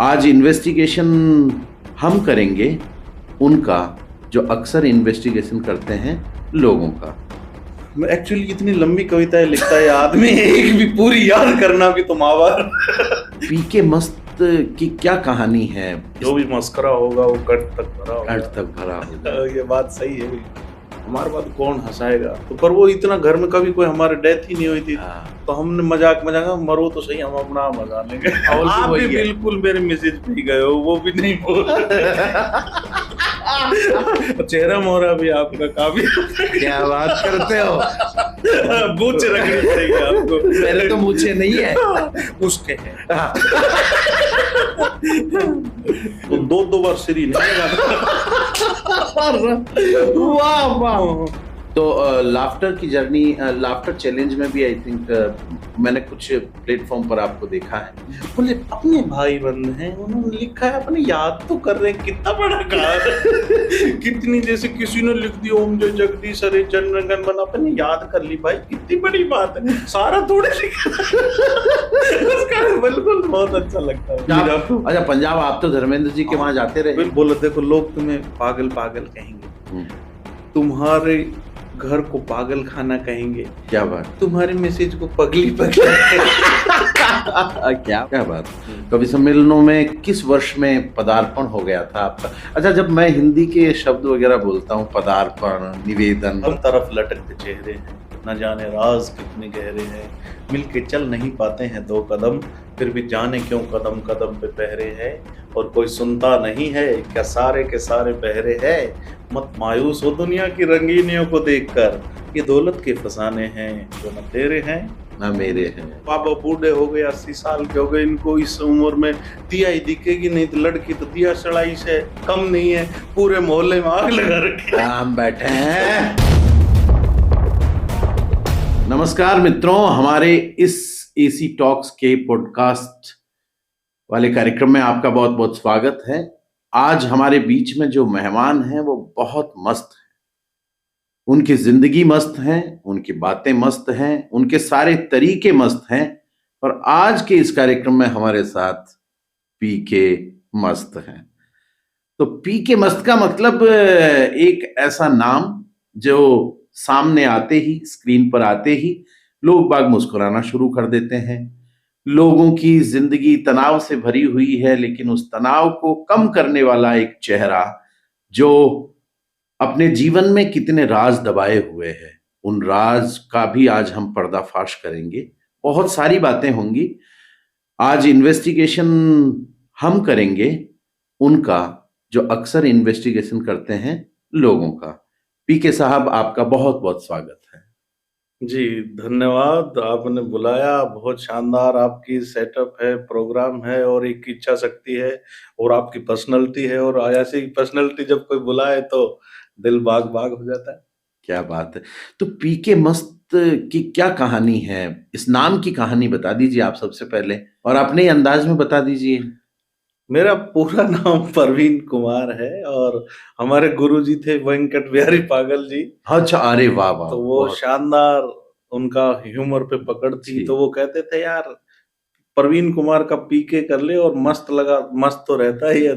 आज इन्वेस्टिगेशन हम करेंगे उनका जो अक्सर इन्वेस्टिगेशन करते हैं लोगों का। एक्चुअली इतनी लंबी कविताएं लिखता है आदमी, एक भी पूरी याद करना भी तो मावर। पीके मस्त की क्या कहानी है? जो भी मस्करा होगा वो कट तक भरा होगा। कट तक भरा होगा। ये बात सही है। हमारे बात कौन हंसाएगा? तो पर वो इतना घर में कभी कोई हमारे डेथ ही नहीं हुई थी। तो हमने मजाक मरो तो सही, हम अपना मजा लेंगे। आप भी बिल्कुल मेरे मैसेज पे गए हो, वो भी नहीं बोल। चेहरा मोहरा भी आपका काफी। क्या बात करते हो? मूछें रखनी पड़ेगी आपको। मेरे तो मूछें नहीं है, उसके है। तो दो बार श्री नहीं वाह वाह। तो लाफ्टर की जर्नी, लाफ्टर चैलेंज में भी आई थिंक मैंने कुछ प्लेटफॉर्म पर आपको देखा है। बोले अपने भाई बंद हैं, उन्होंने लिखा है, अपने याद तो कर रहे हैं। कितना बड़ा कार्य। कितनी जैसे किसी ने लिख दिया ओम जय जगदीश हरे जनगण मन, अपने याद कर ली भाई, कितनी बड़ी बात है। सारा थोड़े लिखा। उसका बिल्कुल बहुत अच्छा लगता है। अच्छा पंजाब, आप तो धर्मेंद्र जी के वहां जाते रहे। बोलो देखो, लोग तुम्हें पागल पागल कहेंगे, तुम्हारे घर को पागल खाना कहेंगे। क्या बात? तुम्हारे मैसेज को पगली पगली। क्या बात। कवि सम्मेलनों में किस वर्ष में पदार्पण हो गया था आपका? अच्छा, जब मैं हिंदी के शब्द वगैरह बोलता हूँ, पदार्पण, निवेदन, हर तरफ लटकते चेहरे हैं, न जाने राज कितने गहरे हैं, मिलके चल नहीं पाते हैं दो कदम, फिर भी जाने क्यों कदम कदम पे पहरे हैं, और कोई सुनता नहीं है क्या सारे के सारे बहरे हैं। मत मायूस हो दुनिया की रंगीनियों को देखकर, ये दौलत के फसाने हैं जो न तेरे हैं ना मेरे हैं। बाबा बूढ़े हो गए, 80 साल के हो गए, इनको इस उम्र में दिया ही दिखेगी नहीं। तो लड़की तो दिया चढ़ाई से कम नहीं है, पूरे मोहल्ले में आग लगा रखी है। हम बैठे हैं। नमस्कार मित्रों, हमारे इस एसी टॉक्स के पॉडकास्ट वाले कार्यक्रम में आपका बहुत बहुत स्वागत है। आज हमारे बीच में जो मेहमान हैं वो बहुत मस्त हैं। उनकी जिंदगी मस्त है, उनकी बातें मस्त हैं, उनके सारे तरीके मस्त हैं। और आज के इस कार्यक्रम में हमारे साथ पीके मस्त हैं। तो पीके मस्त का मतलब एक ऐसा नाम जो सामने आते ही, स्क्रीन पर आते ही लोग बाग मुस्कुराना शुरू कर देते हैं। लोगों की जिंदगी तनाव से भरी हुई है, लेकिन उस तनाव को कम करने वाला एक चेहरा जो अपने जीवन में कितने राज दबाए हुए हैं, उन राज का भी आज हम पर्दाफाश करेंगे। बहुत सारी बातें होंगी। आज इन्वेस्टिगेशन हम करेंगे उनका जो अक्सर इन्वेस्टिगेशन करते हैं लोगों का। पीके साहब, आपका बहुत बहुत स्वागत है। जी धन्यवाद, आपने बुलाया। बहुत शानदार आपकी सेटअप है, प्रोग्राम है, और एक इच्छा शक्ति है, और आपकी पर्सनैलिटी है। और ऐसी पर्सनैलिटी जब कोई बुलाए तो दिल बाग बाग हो जाता है। क्या बात है। तो पीके मस्त की क्या कहानी है? इस नाम की कहानी बता दीजिए आप सबसे पहले, और अपने अंदाज में बता दीजिए। मेरा पूरा नाम परवीन कुमार है, और हमारे गुरुजी थे वेंकट बिहारी पागल जी। अच्छा, अरे वाह वाह। तो वो शानदार, उनका ह्यूमर पे पकड़ थी। तो वो कहते थे यार परवीन कुमार का पीके कर ले, और मस्त लगा, मस्त तो रहता ही है,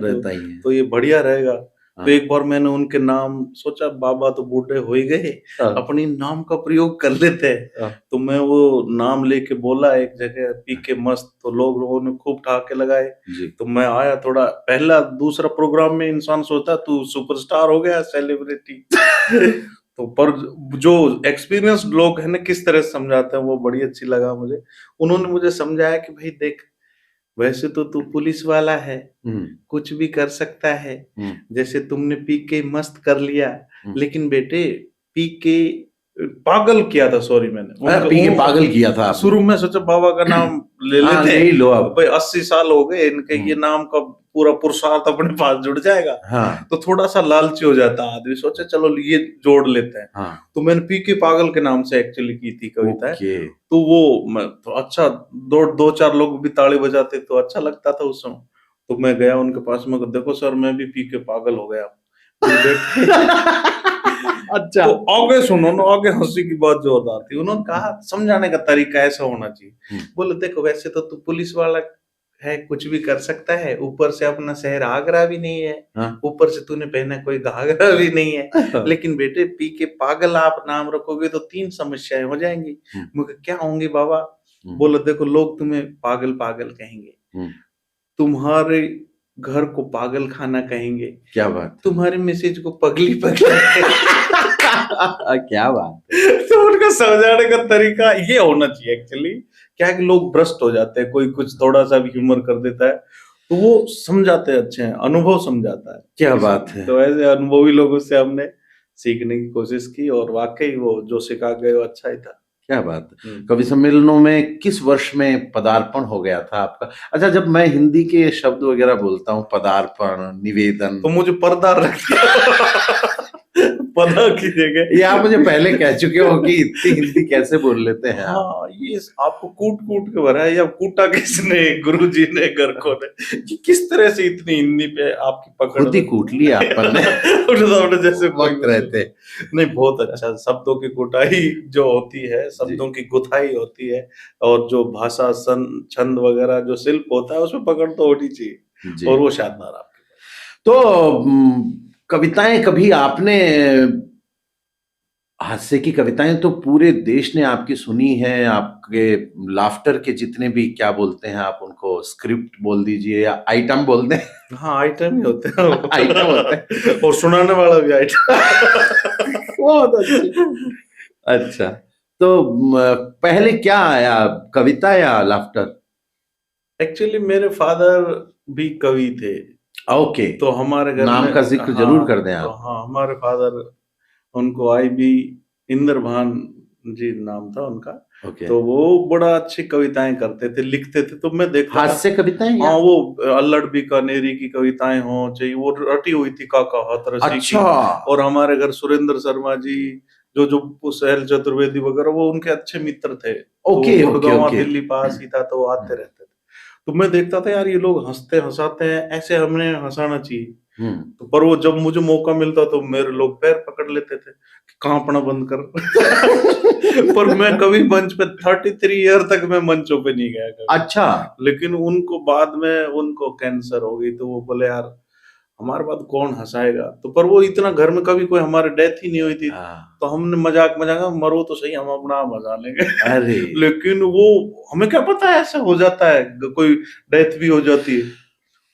तो ये बढ़िया रहेगा। तो एक बार मैंने उनके नाम सोचा, बाबा तो बूढ़े हो ही गए, अपनी नाम का प्रयोग कर लेते हैं। तो मैं वो नाम लेके बोला एक जगह, पीके मस्त, तो लोगों ने खूब ठहाके लगाए। तो मैं आया, थोड़ा पहला दूसरा प्रोग्राम में इंसान सोचता तू सुपरस्टार हो गया, सेलिब्रिटी। तो पर जो एक्सपीरियंस लोग है ना, किस तरह से समझाते हैं, वो बड़ी अच्छी लगा मुझे। उन्होंने मुझे समझाया कि भाई देख, वैसे तो तू पुलिस वाला है, कुछ भी कर सकता है, जैसे तुमने पीके मस्त कर लिया, लेकिन बेटे पीके पागल किया था। सॉरी, मैंने पीके पागल किया था। शुरू में सोचा बाबा का नाम ले लेते हैं, लो अब भाई 80 साल हो गए इनके, ये नाम का पूरा पुरुषार्थ अपने पास जुड़ जाएगा। तो थोड़ा सा लालची हो जाता आदमी, सोचा चलो ये जोड़ लेते हैं। तो मैंने पीके पागल के नाम से एक्चुअली की थी कविता। तो वो तो अच्छा, दो चार लोग भी ताली बजाते तो अच्छा लगता था उस समय। तो मैं गया उनके पास में, देखो सर मैं भी पीके पागल हो गया। अच्छा, तो आगे सुनो ना, आगे हंसी की बात जोरदार थी। उन्होंने कहा समझाने का तरीका ऐसा होना चाहिए। बोले देखो, वैसे तो तू पुलिस वाला है, कुछ भी कर सकता है, ऊपर से अपना शहर आगरा भी नहीं है, हाँ। ऊपर से तूने पहना कोई घाघरा भी नहीं है, लेकिन बेटे पी के पागल आप नाम रखोगे तो 3 समस्याएं हो जाएंगी। मैं कहा, क्या होंगी बाबा? बोला, देखो लोग तुम्हें पागल पागल कहेंगे, तुम्हारे घर को पागल खाना कहेंगे, क्या बात, तुम्हारे मैसेज को पगली पगली क्या बात। तो उनका समझाने का तरीका ये होना चाहिए एक्चुअली। क्या है कि लोग भ्रष्ट हो जाते हैं, कोई कुछ थोड़ा सा भी ह्यूमर कर देता है तो वो समझाते अच्छे हैं, अनुभव समझाता है। क्या बात है। तो ऐसे अनुभवी लोगों से हमने सीखने की कोशिश की और वाकई वो जो सिखा गए वो अच्छा ही था। क्या बात है। कवि सम्मेलनों में किस वर्ष में पदार्पण हो गया था आपका? अच्छा, जब मैं हिंदी के शब्द वगैरह बोलता हूँ, पदार्पण, निवेदन, तो मुझे पर्दा रख पता की जगह ये आप मुझे पहले कह चुके हो कि इतनी हिंदी कैसे बोल लेते हैं आप? हाँ, ये आपको कूट कूट के भरा है या कूटा किसने, गुरुजी ने, घर को ने, कि किस तरह से इतनी हिंदी पे आपकी पकड़? खुद ही कूट लिया अपन ने जैसे वक्त रहते। नहीं, बहुत अच्छा। शब्दों की कुटाई जो होती है, शब्दों की गुथाई होती है, और जो भाषा छंद वगैरह जो शिल्प होता है उसमें पकड़ तो होनी चाहिए, और वो शानदार आपके। तो कविताएं कभी आपने, हास्य की कविताएं तो पूरे देश ने आपकी सुनी है, आपके लाफ्टर के जितने भी, क्या बोलते हैं आप उनको, स्क्रिप्ट बोल दीजिए या आइटम बोल दें। हाँ, आइटम ही होते हैं आइटम होते हैं और सुनाने वाला भी आइटम। बहुत अच्छा। अच्छा, तो पहले क्या आया, कविता या लाफ्टर? एक्चुअली मेरे फादर भी कवि थे। ओके, तो हमारे घर नाम का जिक्र जरूर कर दें आप। तो हाँ, हमारे फादर, उनको IB इंद्रभान जी नाम था उनका। तो वो बड़ा अच्छी कविताएं करते थे, लिखते थे। तो मैं देखता था हास्य कविताएं। हाँ, वो अल्लड़ बीकानेरी की कविताएं हो चाहिए, वो रटी हुई थी काका हाथरसी की। और हमारे घर सुरेंद्र शर्मा जी, जो सहेल चतुर्वेदी वगैरह, वो उनके अच्छे मित्र थे। गुड़गांव दिल्ली पास ही था, तो वो आते रहते थे। तो मैं देखता था यार, ये लोग हंसते हंसाते हैं, ऐसे हमने हंसाना चाहिए। तो पर वो जब मुझे मौका मिलता तो मेरे लोग पैर पकड़ लेते थे कि कांपना बंद कर। पर मैं कभी मंच पे 33 ईयर तक मैं मंचों पे नहीं गया कभी। अच्छा। लेकिन उनको बाद में उनको कैंसर हो गई, तो वो बोले यार हमारे बाद कौन हंसाएगा। तो पर वो इतना, घर में कभी कोई हमारे डेथ ही नहीं हुई थी, तो हमने मजाक मरो तो सही, हम अपना मजा लेंगे। अरे लेकिन वो हमें क्या पता है ऐसा हो जाता है, कोई डेथ भी हो जाती है।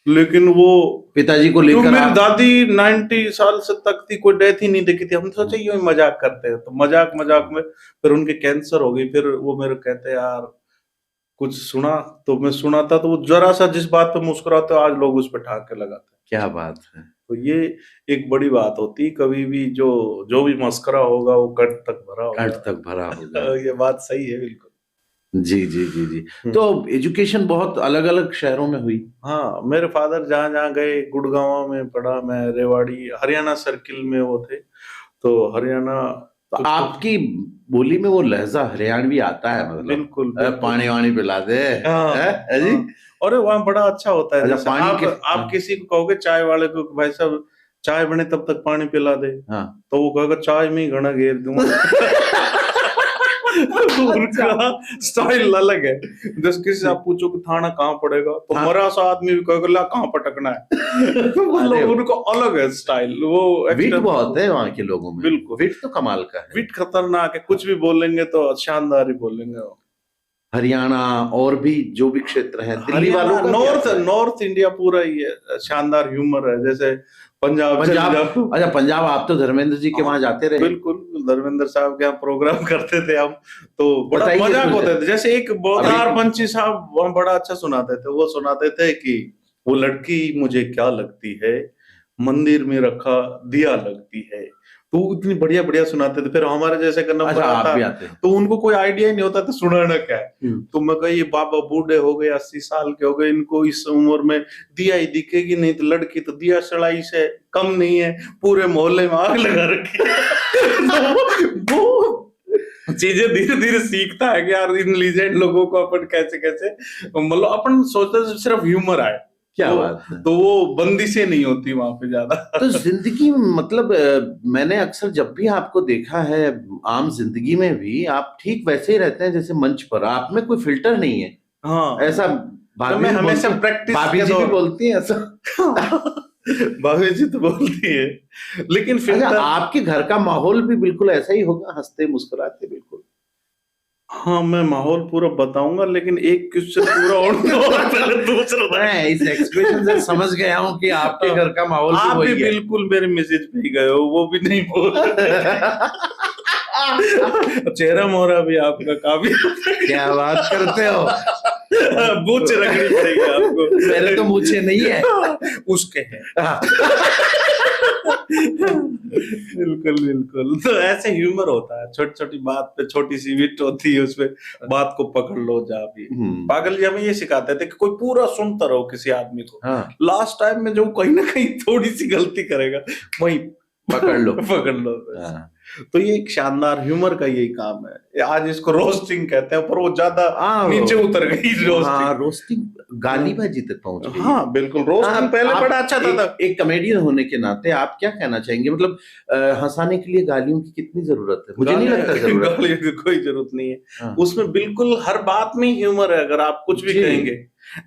लेकिन वो पिताजी को लेकर, मेरी दादी 90 साल से तक थी, कोई डेथ ही नहीं देखी थी। हमने सोचा ये मजाक करते हैं, तो मजाक में फिर उनके कैंसर हो गई। फिर वो मेरे कहते यार कुछ सुना, तो मैं सुनाता, तो वो जरा सा जिस बात पे मुस्कुराते आज लोग उस पर ठहाके लगाते। क्या बात है। तो ये एक बड़ी बात होती, कभी भी जो भी मस्करा होगा वो कट तक भरा होगा। ये बात सही है, बिल्कुल। जी जी जी जी। तो एजुकेशन बहुत अलग अलग शहरों में हुई? हाँ, मेरे फादर जहाँ जहाँ गए, गुड़गांव में पढ़ा मैं, रेवाड़ी हरियाणा सर्किल में वो थे, तो हरियाणा। तो आपकी बोली में वो लहजा हरियाणवी आता है, मतलब बिल्कुल, पानी वानी पिला दे जी। और वहाँ बड़ा अच्छा होता है। जैसे आप किसी को कहोगे चाय वाले को, भाई साहब चाय बने तब तक पानी पिला दे, तो वो कहेगा चाय में ही घड़ा घेर दूंगा। उनका स्टाइल अलग है। जैसे किसी से आप पूछो कि थाना कहाँ पड़ेगा, तो मरा सा आदमी भी कहेगा ला कहाँ पटकना है। मतलब उनको अलग है स्टाइल। वो विट बहुत है वहाँ के लोगों में। बिल्कुल, विट तो कमाल का है। विट खतरनाक है, कुछ भी बोलेंगे तो शानदार ही बोलेंगे। हरियाणा और भी जो भी क्षेत्र है, दिल्ली वालों का, नॉर्थ इंडिया पूरा ही है, शानदार ह्यूमर है। जैसे पंजाब। अच्छा, पंजाब आप तो धर्मेंद्र जी के वहां जाते रहे? बिल्कुल, धर्मेंद्र साहब के यहाँ प्रोग्राम करते थे हम, तो बड़ा मजाक होता था। जैसे एक बोधार पंछी साहब वहाँ बड़ा अच्छा सुनाते थे। वो सुनाते थे कि वो लड़की मुझे क्या लगती है, मंदिर में रखा दिया लगती है। तो इतनी बढ़िया बढ़िया सुनाते थे। फिर हमारे जैसे का नंबर आता तो उनको कोई आइडिया ही नहीं होता था सुनाना क्या है। तो मैं कही ये बाबा बूढ़े हो गए, 80 साल के हो गए, इनको इस उम्र में दिया ही दिखेगी नहीं, तो लड़की तो दिया सड़ाई से कम नहीं है, पूरे मोहल्ले में आग लगा रखी है। वो चीजें धीरे धीरे सीखता है कि यार इन लीजेंड लोगों को अपन कैसे कैसे, मतलब अपन सोचते सिर्फ ह्यूमर आए। क्या बात है। तो वो बंदिशें नहीं होती वहां पे ज्यादा। तो जिंदगी मतलब मैंने अक्सर जब भी आपको देखा है, आम जिंदगी में भी आप ठीक वैसे ही रहते हैं जैसे मंच पर, आप में कोई फिल्टर नहीं है। हाँ, ऐसा तो मैं हमेशा प्रैक्टिस भाभी जी भी बोलती है ऐसा। भाभी जी तो बोलती है, लेकिन फिर आपके घर का माहौल भी बिल्कुल ऐसा ही होगा, हंसते मुस्कुराते बिल्कुल। हाँ, मैं माहौल पूरा बताऊंगा, लेकिन एक क्वेश्चन पूरा और दूसरा मैं इस एक्सप्रेशन से समझ गया हूँ कि आपके घर का माहौल आप भी बिल्कुल मेरे मैसेज पे ही गए हो, वो भी नहीं बोल चेहरा मोहरा भी आपका काफी। क्या बात करते हो? मूछें रखनी पड़ेगी आपको। मेरे तो मूछें नहीं है, उसके हैं। बिल्कुल बिल्कुल। तो ऐसे ह्यूमर होता है, छोटी छोटी बात पे छोटी सी विट होती है, उसपे बात को पकड़ लो जा भी। पागल जी हमें ये सिखाते थे कि कोई पूरा सुनता रहो किसी आदमी को, लास्ट टाइम में जो कहीं ना कहीं थोड़ी सी गलती करेगा वही पकड़ लो पकड़ लो। तो ये एक शानदार ह्यूमर का यही काम है। आज इसको रोस्टिंग कहते हैं, पर वो ज्यादा नीचे उतर गई। रोस्टिंग गालीबाजी तक पहुंच गई। हाँ बिल्कुल, रोस्टिंग पहले बड़ा अच्छा था। एक कॉमेडियन होने के नाते आप क्या कहना चाहेंगे? मतलब हंसाने के लिए गालियों की कितनी जरूरत है? मुझे नहीं लगता जरूरत। गालियों की कोई जरूरत नहीं है। उसमें बिल्कुल हर बात में ह्यूमर है। अगर आप कुछ भी कहेंगे,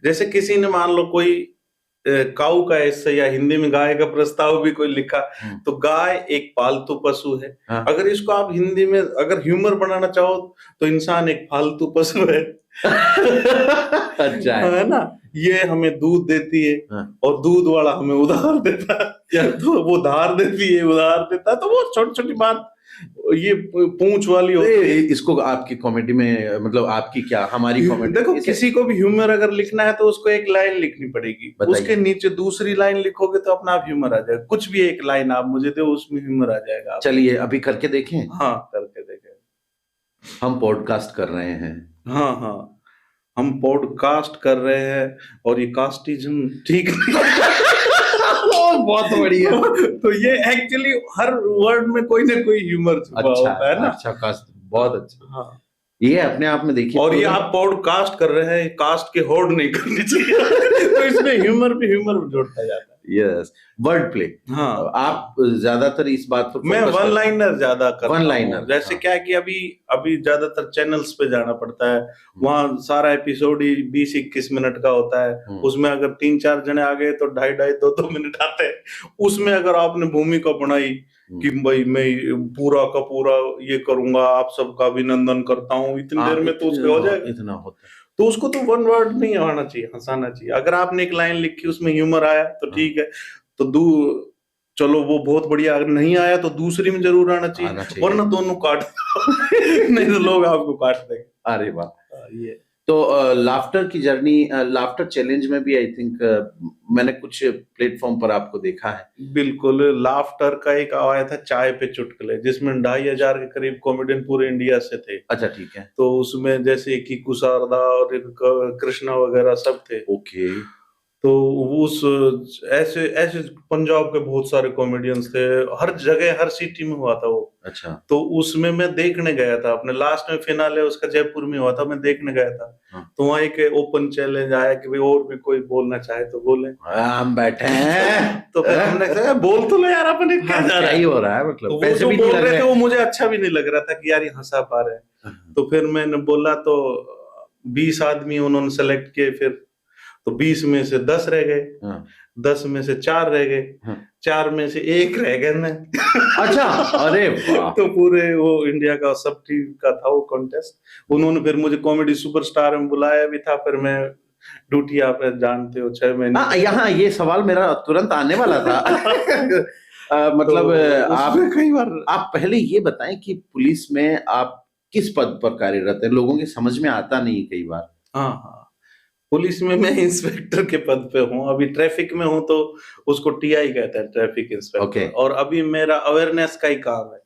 जैसे किसी ने मान लो कोई काऊ का ऐसे या हिंदी में गाय का प्रस्ताव भी कोई लिखा, तो गाय एक पालतू पशु है। अगर इसको आप हिंदी में अगर ह्यूमर बनाना चाहो तो इंसान एक फालतू पशु है। अच्छा है ना? ये हमें दूध देती है और दूध वाला हमें उधार देता है, तो वो धार देती है, उधार देता है। तो वो छोटी छोटी बात ये पूंछ वाली होती है। इसको आपकी कॉमेडी में, मतलब आपकी क्या हमारी कॉमेडी, देखो किसी को भी ह्यूमर अगर लिखना है तो उसको एक लाइन लिखनी पड़ेगी, उसके नीचे दूसरी लाइन लिखोगे तो अपना आप ह्यूमर आ जाएगा। कुछ भी एक लाइन आप मुझे दो, उसमें ह्यूमर आ जाएगा। चलिए अभी करके देखें। हाँ करके देखें। हम पॉडकास्ट कर रहे हैं। हाँ हाँ, हम पॉडकास्ट कर रहे हैं और ये कास्टिज्म ठीक नहीं। बहुत बढ़िया। तो ये एक्चुअली हर वर्ड में कोई ना कोई ह्यूमर छुपा होता है ना। अच्छा, कास्ट बहुत अच्छा। हाँ, ये अपने आप में देखिए। और ये आप पॉडकास्ट कर रहे हैं, कास्ट के होड़ नहीं करनी चाहिए। तो इसमें ह्यूमर भी ह्यूमर जोड़ता जाता है। Yes, word play. हाँ, आप ज्यादातर इस बात पर मैं वन लाइनर ज्यादा करता हूं। लाइनर जैसे क्या है कि अभी ज्यादातर चैनल्स पे जाना पड़ता है, वहाँ सारा एपिसोड ही 20-21 मिनट का होता है। उसमें अगर 3-4 जने आ गए तो 2.5-2.5 2-2 मिनट आते हैं। उसमें अगर आपने भूमिका बनाई कि भाई मैं पूरा का पूरा ये करूंगा, आप सबका अभिनंदन करता हूँ, इतनी देर में तो उसका हो जाएगा। इतना होता है तो उसको तो वन वर्ड नहीं आना चाहिए, हंसाना चाहिए। अगर आपने एक लाइन लिखी उसमें ह्यूमर आया तो ठीक है, तो चलो वो बहुत बढ़िया। अगर नहीं आया तो दूसरी में जरूर आना चाहिए, वरना दोनों काट नहीं तो लोग आपको काट देंगे। अरे वाह। ये तो लाफ्टर की जर्नी, लाफ्टर चैलेंज में भी आई थिंक मैंने कुछ प्लेटफॉर्म पर आपको देखा है। बिल्कुल, लाफ्टर का एक आया था चाय पे चुटकुले, जिसमें 2,500 के करीब कॉमेडियन पूरे इंडिया से थे। अच्छा ठीक है। तो उसमें जैसे कि कुशारदा और कृष्णा वगैरह सब थे। ओके। तो उस ऐसे ऐसे पंजाब के बहुत सारे कॉमेडियंस थे, हर जगह हर सिटी में हुआ था वो। अच्छा। तो उसमें मैं देखने गया था, अपने लास्ट में फिनाले उसका जयपुर में हुआ था, मैं देखने गया था। तो वहाँ एक ओपन चैलेंज आया कि भाई और भी कोई बोलना चाहे तो बोले। हम बैठे हैं। तो फिर हमने कहा बोल तो लो यार, अपने क्या ही हो रहा है, मतलब तो पैसे भी बोल रहे थे, वो मुझे अच्छा भी नहीं लग रहा था कि यार ये हंसा पा रहे हैं। तो फिर मैंने बोला, तो 20 आदमी उन्होंने सेलेक्ट किए, फिर तो 20 में से 10 रह गए, 10 में से 4 रह गए, 4 में से 1 रह गए मैं। अच्छा, अरे वाह। तो पूरे वो इंडिया का सब टीम का था वो कॉन्टेस्ट। उन्होंने फिर मुझे कॉमेडी सुपरस्टार में बुलाया भी था, फिर मैं ड्यूटी, आप जानते हो 6 महीने। यहाँ ये सवाल मेरा तुरंत आने वाला था। मतलब तो आप कई बार, आप पहले ये बताएं कि पुलिस में आप किस पद पर कार्यरत है? लोगों के समझ में आता नहीं कई बार। हाँ, पुलिस में मैं इंस्पेक्टर के पद पे हूँ। अभी ट्रैफिक में हूँ तो उसको टीआई कहते हैं, ट्रैफिक इंस्पेक्टर। और अभी मेरा अवेयरनेस का ही काम है।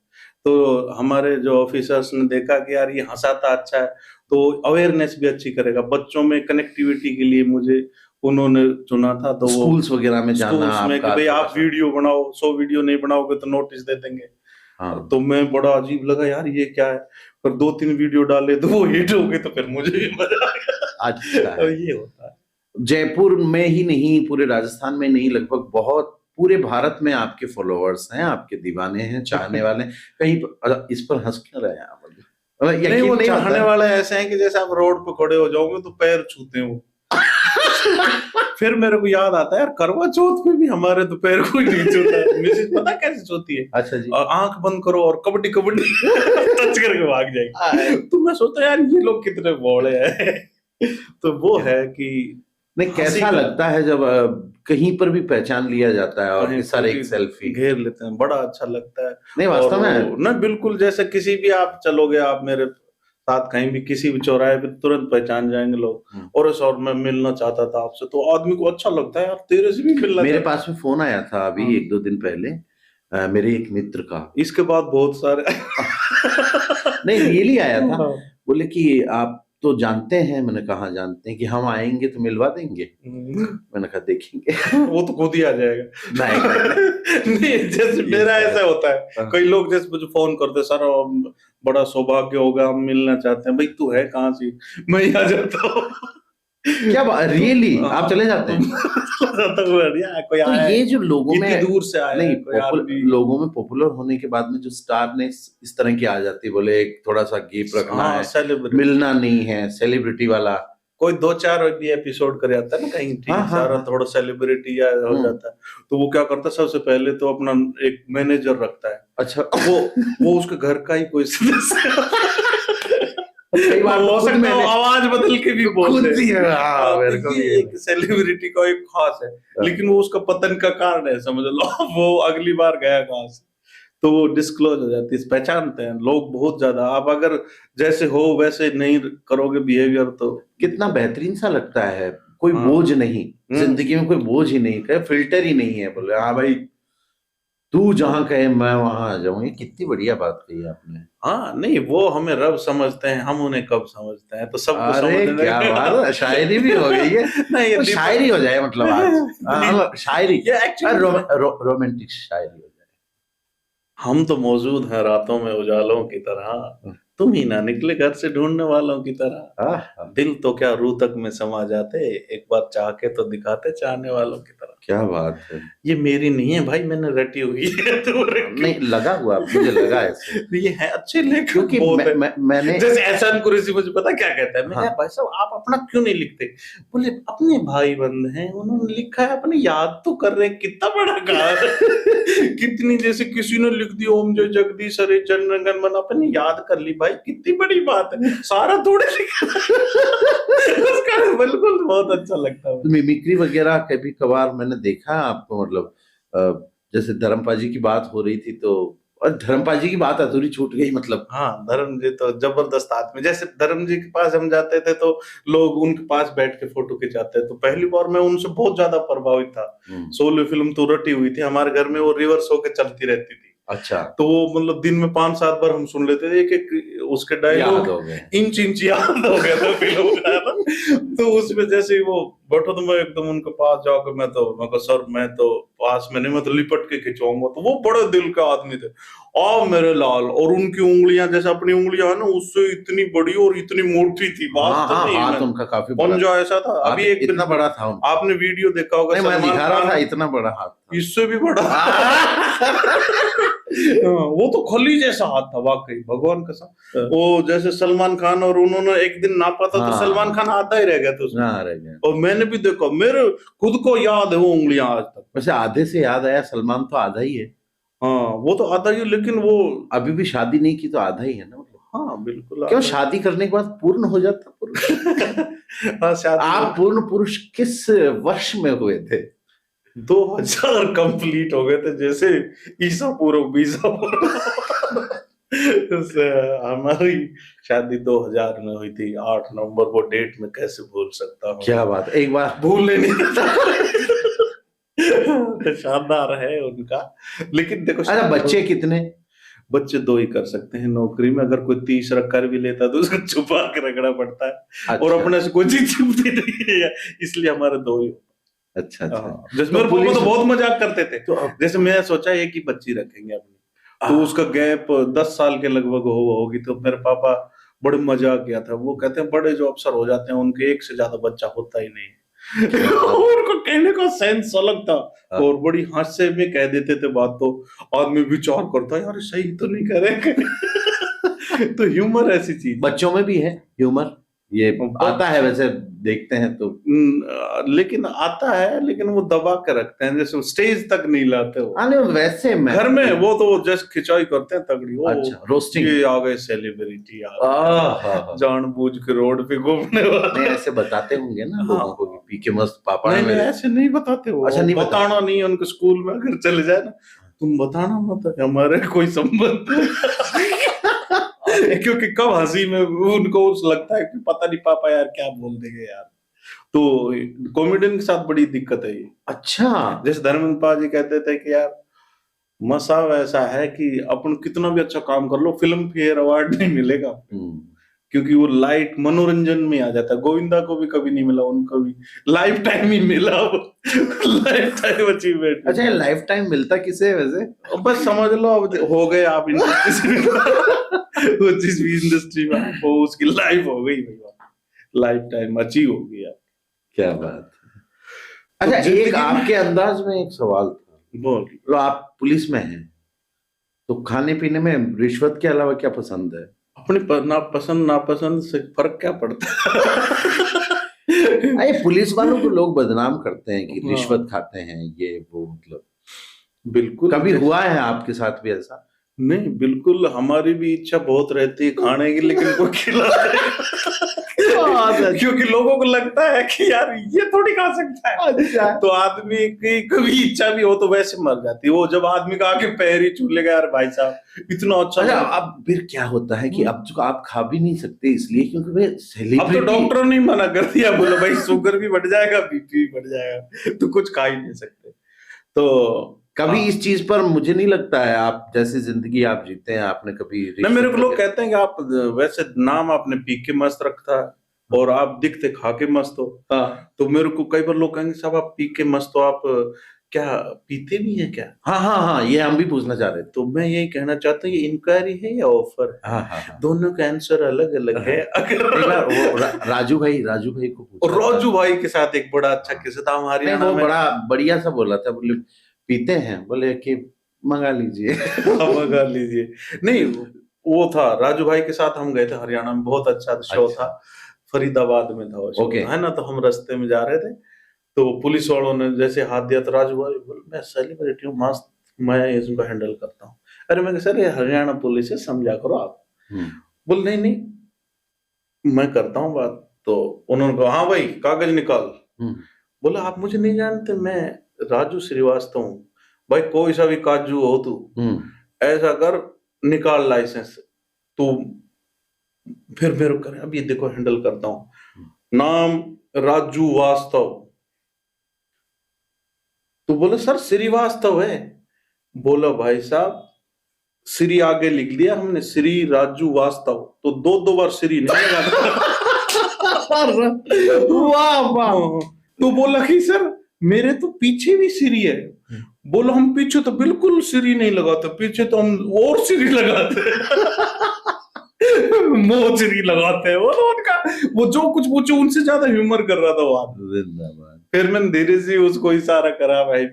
तो हमारे जो ऑफिसर्स ने देखा कि यार ये हंसाता अच्छा है, तो अवेयरनेस भी अच्छी करेगा। बच्चों में कनेक्टिविटी के लिए मुझे उन्होंने चुना था। तो स्कूल्स वगैरह में जाना, स्कूल्स में कि भाई आप वीडियो बनाओ, 100 वीडियो नहीं बनाओगे तो नोटिस दे देंगे। तो मैं बड़ा अजीब लगा यार ये क्या है, पर 2-3 वीडियो डाले तो वो हिट हो गए, तो फिर मुझे भी मजा आ गया। अच्छा, तो ये होता है। जयपुर में ही नहीं, पूरे राजस्थान में नहीं, लगभग बहुत पूरे भारत में आपके फॉलोअर्स हैं, आपके दीवाने हैं, चाहने वाले हैं। कहीं इस पर हंस क्यों रहे हैं आप? नहीं, वो चाहने वाले ऐसे हैं कि जैसे आप रोड पे खड़े हो जाओगे तो पैर छूते हो। फिर मेरे को याद आता है यार, करवा चौथ पे भी हमारे दोपहर को ही नहीं सोता। मिसेज पता कैसे सोती है? अच्छा जी। आंख बंद करो और कबड्डी कबड्डी टच करके भाग जाएगी। तो मैं सोचता यार ये लोग कितने बौड़े हैं। तो वो है कि नहीं, कैसा लगता है जब कहीं पर भी पहचान लिया जाता है और सर एक सेल्फी घेर लेते हैं, बड़ा अच्छा लगता है। नहीं वास्तव में ना बिल्कुल, जैसे किसी भी आप चलोगे, आप मेरे साथ कहीं भी किसी भी चौराहे पे तुरंत पहचान जाएंगे लोग, और सर मैं मिलना चाहता था आपसे, तो आदमी को अच्छा लगता है यार, तेरे से भी मिलना। मेरे पास में फोन आया था अभी 1-2 दिन पहले मेरे एक मित्र का, इसके बाद बहुत सारे नहीं रियली आया था, बोले कि आप तो जानते हैं। मैंने कहा जानते हैं कि हम आएंगे तो मिलवा देंगे। मैंने कहा देखेंगे। वो तो खुद ही आ जाएगा। नहीं जैसे मेरा ऐसा होता है, कई लोग जैसे मुझे फोन करते, सर बड़ा सौभाग्य होगा, हम मिलना चाहते हैं। भाई तू है कहाँ से? मैं आ जाता हूँ। क्या रियली आप चले जाते हैं? कोई तो ये जो लोगों में दूर से आया नहीं, लोगों में पॉपुलर होने के बाद में जो स्टारनेस इस तरह की आ जाती है, बोले एक थोड़ा सा गैप रखना है, मिलना नहीं है, सेलिब्रिटी वाला। कोई 2-4 भी एपिसोड कर जाता है ना कहीं, ठीक सारा थोड़ा सेलिब्रिटी हो जाता है, तो वो क्या करता है, सबसे पहले तो अपना एक मैनेजर रखता है। अच्छा। वो उसके घर का ही कोई सदस्य कई बार हो सकता है आवाज बदल के भी बोलते हैं। एक सेलिब्रिटी का एक खास है, लेकिन वो उसका पतन का कारण है, समझ लो। वो अगली बार गया कहाँ से, तो वो डिस्क्लोज हो जाती है, पहचानते हैं लोग बहुत ज्यादा। आप अगर जैसे हो वैसे नहीं करोगे बिहेवियर, तो कितना बेहतरीन सा लगता है। कोई बोझ नहीं, जिंदगी में कोई बोझ ही नहीं, फिल्टर ही नहीं है। बोले हाँ भाई तू जहाँ कहे मैं वहां आ जाऊं। ये कितनी बढ़िया बात कही आपने। हाँ नहीं, वो हमें रब समझते हैं, हम उन्हें कब समझते हैं, तो सबको अरे क्या बात, शायरी भी हो गई है। नहीं तो शायरी हो जाए, मतलब आज शायरी, रोमांटिक शायरी हो जाए। हम तो मौजूद हैं रातों में उजालों की तरह, तुम ही ना निकले घर से ढूंढने वालों की तरह, दिल तो क्या रूह तक में समा जाते, एक बार चाह के तो दिखाते चाहने वालों की तरह। क्या बात है। ये मेरी नहीं है भाई, मैंने रटी हुई है। तो नहीं लगा हुआ, मुझे लगा ऐसे। ये है अच्छे लेखक, क्योंकि मैंने जैसे एहसान कुरैशी मुझे पता क्या कहता है, मैं भाई साहब आप अपना क्यों नहीं लिखते? बोले अपने भाई बंद हैं, उन्होंने लिखा है, अपने याद तो कर रहे, कितना बड़ा काम। कितनी, जैसे किसी ने लिख दिया ओम जय जगदीश हरे जनगण मन, अपने याद कर ली भाई, कितनी बड़ी बात है, सारा थोड़े लिखा। उसका बिल्कुल बहुत अच्छा लगता है। मिमिक्री वगैरह कभी कभार मैंने देखा आपको, मतलब जैसे धर्मपा जी की बात हो रही थी, तो और धर्मपा जी की बात अधूरी छूट गई, मतलब हाँ धर्म जी तो जबरदस्त आदमी। जैसे धर्म जी के पास हम जाते थे तो लोग उनके पास बैठ के फोटो खिंचाते, तो पहली बार मैं उनसे बहुत ज्यादा प्रभावित था। सोलो फिल्म तो रटी हुई थी हमारे घर में, वो रिवर्स होके चलती रहती थी। अच्छा। तो वो मतलब दिन में 5-7 बार हम सुन लेते थे, एक उसके डायलॉग इंच इंच याद हो गया था फिल्म का। तो उसमें जैसे ही वो बैठो तो मैं एकदम उनके पास जाकर मैं कहा सर मैं तो पास में नहीं, मैं तो लिपट के खिंचवाऊंगा। तो वो बड़े दिल के आदमी थे, मेरे लाल, और उनकी उंगलियां जैसे अपनी उंगलियां है ना, उससे इतनी बड़ी और इतनी मोटी थी। हाथ उनका काफी पंजा ऐसा था, अभी एक इतना बड़ा था। आपने वीडियो देखा होगा, मैं दिखा रहा था, इतना बड़ा हाथ था, इससे भी बड़ा। वो तो खली जैसा हाथ था वाकई, भगवान का साथ। वो जैसे सलमान खान, और उन्होंने एक दिन नापा था तो सलमान खान आधा ही रह गया था उसमें। और मैंने भी देखा, मेरे खुद को याद है वो उंगलियां आज तक। वैसे आधे से याद आया, सलमान तो आधा ही है। हाँ वो तो आधा ही, लेकिन वो अभी भी शादी नहीं की तो आधा ही है ना, मतलब। हाँ बिल्कुल। क्यों शादी करने के बाद पूर्ण हो जाता पुरुष। आप पूर्ण पुरुष किस वर्ष में हुए थे? 2000 कंप्लीट हो गए थे, जैसे ईसा पूर्व 20 हमारी शादी 2000 में हुई थी, 8 नवंबर। वो डेट में कैसे भूल सकता हूँ। क्या बात, एक बार भूल नहीं तो शानदार है उनका। लेकिन देखो, अरे बच्चे कितने? बच्चे 2 ही कर सकते हैं नौकरी में। अगर कोई 30 कर भी लेता है तो उसको छुपा के रखना पड़ता है। अच्छा। और अपने से कोई चीज छुपती नहीं है, इसलिए हमारे 2 ही। अच्छा अच्छा। जैसे मेरे पापा तो बहुत मजाक करते थे, तो जैसे मैं सोचा एक ही बच्ची रखेंगे अपनी, तो उसका गैप 10 साल के लगभग होगी। तो मेरे पापा बड़े मजाक किया था, वो कहते हैं बड़े जो अफसर हो जाते हैं उनके एक से ज्यादा बच्चा होता ही नहीं। उनको कहने का सेंस अलग था, और बड़ी हास्य में कह देते थे बात, तो आदमी विचार करता यार सही तो नहीं कह रहे। तो ह्यूमर ऐसी चीज बच्चों में भी है ह्यूमर। ये आता है वैसे, देखते हैं तो। लेकिन आता है, लेकिन वो दबा के रखते हैं, जैसे स्टेज तक नहीं लाते हो। नहीं, वैसे मैं घर में वो तो जस्ट खिंचाई करते हैं तगड़ी। अच्छा, रोस्टिंग। ये आ गए सेलिब्रिटी, आ गए जानबूझ के रोड पे घूमने वाले। ऐसे बताते होंगे ना लोगों को कि पी के मस्त पापा नहीं, ऐसे नहीं बताते हो। अच्छा, नहीं बताना नहीं, उनको स्कूल में अगर चले जाए ना, तुम बताना मत, हमारे कोई संबंध क्योंकि कब हंसी में उनको लगता है कि पता नहीं पापा यार क्या बोल देंगे यार। तो कॉमेडियन के साथ बड़ी दिक्कत है ये। अच्छा, जैसे धर्मेंद्र पाल जी कहते थे कि यार मसाव ऐसा है कि अपन कितना भी अच्छा काम कर लो, फिल्म फेयर अवार्ड नहीं मिलेगा, क्योंकि वो लाइट मनोरंजन में आ जाता है। गोविंदा को भी कभी नहीं मिला, उनको भी लाइफ टाइम ही मिला, लाइफ टाइम अचीवमेंट। अच्छा, लाइफ टाइम मिलता किसे वैसे? बस समझ लो अब हो गए आप वो जिस भी इंडस्ट्री में वो उसकी लाइफ हो गई, लाइफ टाइम अचीव हो गया। क्या बात है। अच्छा, एक आपके अंदाज में एक सवाल था, बोल। आप पुलिस में हैं, तो खाने पीने में रिश्वत के अलावा क्या पसंद है? अपनी नापसंद से फर्क क्या पड़ता है? पुलिस वालों को लोग बदनाम करते हैं कि रिश्वत खाते हैं, ये वो, मतलब बिल्कुल। कभी हुआ है आपके साथ भी ऐसा? नहीं, बिल्कुल, हमारी भी इच्छा बहुत रहती है खाने की, लेकिन कोई खिलाता क्योंकि लोगों को लगता है कि यार ये थोड़ी खा सकता है। अच्छा। तो आदमी की कभी इच्छा भी हो तो वैसे मर जाती है वो, जब आदमी का आके पैर ही छू लेगा, यार भाई साहब इतना अच्छा। अब फिर क्या होता है कि अब तो आप खा भी नहीं सकते, इसलिए क्योंकि वे सेलिब्रिटी। अब तो डॉक्टर ने मना कर दिया, बोलो भाई शुगर भी बढ़ जाएगा, बीपी भी बढ़ जाएगा, तो कुछ खा ही नहीं सकते। तो कभी इस चीज पर मुझे नहीं लगता है, आप जैसी जिंदगी आप जीते हैं, आपने कभी नहीं। मेरे को लोग कहते हैं कि आप वैसे नाम आपने पी के मस्त रखता है और आप दिखते खा के मस्त हो। तो मेरे को कई बार लोग कहेंगे साहब आप पी के मस्त हो, आप क्या पीते भी हैं क्या? हाँ, ये हम भी पूछना चाह रहे थे। तो मैं यही कहना चाहता हूँ, ये इंक्वायरी है या ऑफर है? हाँ। दोनों का आंसर अलग अलग है। अगर राजू भाई को पूछा, राजू भाई के साथ एक बड़ा अच्छा किस्सा था हमारे, वो बड़ा बढ़िया सा बोला था, बोले पीते हैं, बोले कि मंगा लीजिए मंगा लीजिए। नहीं, वो था राजू भाई के साथ हम गए थे हरियाणा में, बहुत अच्छा शो था, फरीदाबाद में था वो शो, है ना। तो हम रास्ते में जा रहे थे, तो पुलिस वालों ने जैसे हाथ दिया, तो राजू भाई बोले मैं सेलिब्रिटी हूँ, मस्त, मैं इसको हैंडल करता हूँ। अरे मैं सर ये हरियाणा पुलिस है, समझा करो आप। बोल नहीं मैं करता हूँ बात। तो उन्होंने कहा हाँ भाई कागज निकाल। बोला आप मुझे नहीं जानते, मैं राजू श्रीवास्तव हूँ। भाई कोई सा भी काजू हो तू, ऐसा कर निकाल लाइसेंस। तो फिर मेरे को अब ये देखो हैंडल करता हूँ, नाम राजू वास्तव। तो बोला सर श्रीवास्तव है। बोला भाई साहब श्री आगे लिख दिया हमने, श्री राजू वास्तव, तो दो बार श्री नहीं लगा। वाह। तो बोला कि सर मेरे तो पीछे भी श्री है। बोलो हम पीछे तो बिल्कुल श्री नहीं लगाते, पीछे तो हम और श्री लगाते मोचरी लगाते हैं। वो तो उनका वो जो कुछ पूछो उनसे ज्यादा ह्यूमर कर रहा था वो। फिर मैंने धीरे से उसको इशारा करा, भाई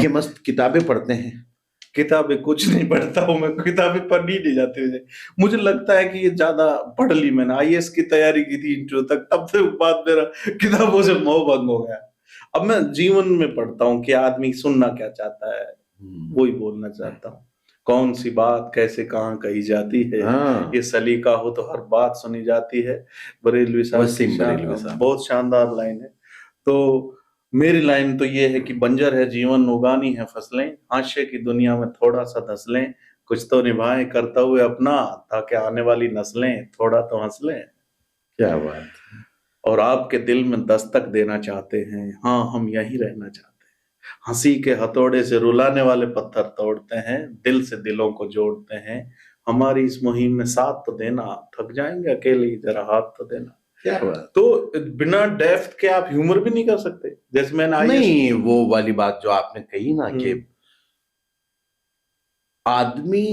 ये मस्त किताबें पढ़ते हैं। किताबें कुछ नहीं पढ़ता हूँ मैं, किताबें पढ़नी नहीं जाती मुझे लगता है कि ये ज्यादा पढ़ ली मैंने, आईएएस की तैयारी की थी इंट्रो तक, तब से बाद मेरा किताबों से मोह भंग हो गया। अब मैं जीवन में पढ़ता हूँ कि आदमी सुनना क्या चाहता है, वही बोलना चाहता हूँ। कौन सी बात कैसे कहाँ कही जाती है, ये सलीका हो तो हर बात सुनी जाती है। बरेलवी साहब बहुत शानदार लाइन है। तो मेरी लाइन तो ये है कि बंजर है जीवन उगानी है फसलें, हाशिए की दुनिया में थोड़ा सा धस लें, कुछ तो निभाएं करता हुए अपना, ताकि आने वाली नस्लें थोड़ा तो हंस लें। क्या बात। और आपके दिल में दस्तक देना चाहते हैं, हाँ हम यहीं रहना चाहते हैं। हंसी के हथौड़े से रुलाने वाले पत्थर तोड़ते हैं, दिल से दिलों को जोड़ते हैं। हमारी इस मुहिम में साथ तो देना, थक जाएंगे अकेले ही जरा हाथ तो देना। क्या बात। तो बिना डेप्थ के आप ह्यूमर भी नहीं कर सकते, जैसे मैंने नहीं वो वाली बात जो आपने कही ना कि आदमी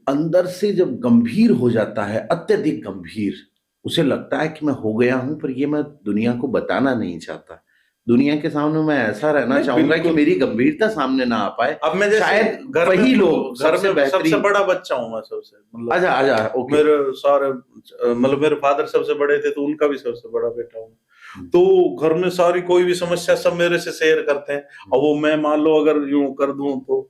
अंदर से जब गंभीर हो जाता है, अत्यधिक गंभीर, उसे लगता है कि मैं हो गया हूं, पर ये मैं दुनिया को बताना नहीं चाहता, दुनिया के सामने मैं ऐसा रहना चाहूंगा कि मेरी गंभीरता सामने ना आ पाए। अब मैं शायद वही लोग घर में सबसे बड़ा बच्चा हूँ मैं, सबसे मतलब आजा ओके। मेरे सारे मतलब मेरे फादर सबसे बड़े थे, तो उनका भी सबसे बड़ा बेटा हूँ। तो घर में सारी कोई भी समस्या सब मेरे से शेयर करते हैं। और वो मैं मान लो अगर यूं कर दूं तो